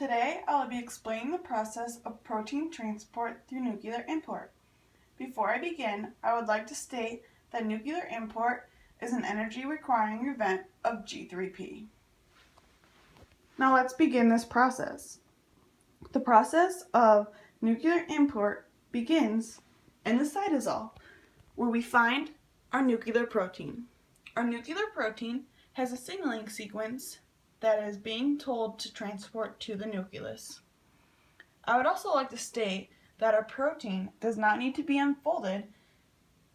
Today I will be explaining the process of protein transport through nuclear import. Before I begin, I would like to state that nuclear import is an energy requiring event of G3P. Now let's begin this process. The process of nuclear import begins in the cytosol, where we find our nuclear protein. Our nuclear protein has a signaling sequence that is being told to transport to the nucleus. I would also like to state that our protein does not need to be unfolded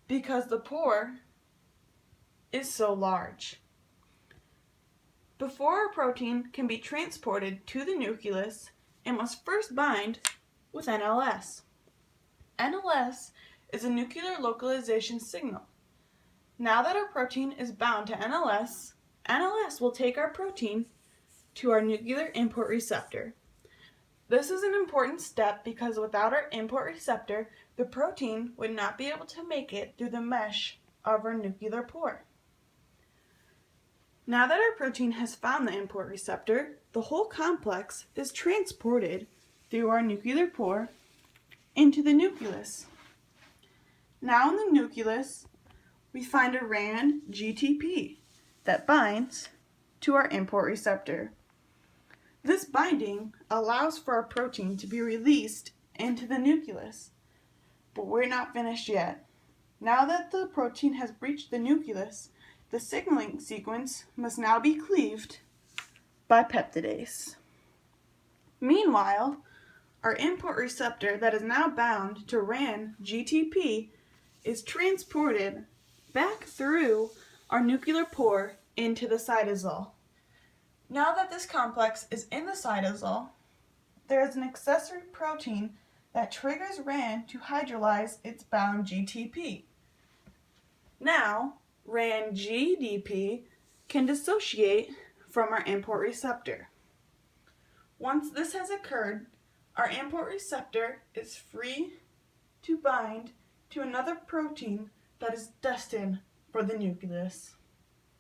because the pore is so large. Before our protein can be transported to the nucleus, it must first bind with NLS. NLS is a nuclear localization signal. Now that our protein is bound to NLS, NLS will take our protein to our nuclear import receptor. This is an important step because without our import receptor, the protein would not be able to make it through the mesh of our nuclear pore. Now that our protein has found the import receptor, the whole complex is transported through our nuclear pore into the nucleus. Now in the nucleus, we find a RAN GTP that binds to our import receptor. This binding allows for our protein to be released into the nucleus, but we're not finished yet. Now that the protein has reached the nucleus, the signaling sequence must now be cleaved by peptidase. Meanwhile, our import receptor that is now bound to RAN GTP is transported back through our nuclear pore into the cytosol. Now that this complex is in the cytosol, there is an accessory protein that triggers RAN to hydrolyze its bound GTP. Now, RAN GDP can dissociate from our import receptor. Once this has occurred, our import receptor is free to bind to another protein that is destined for the nucleus.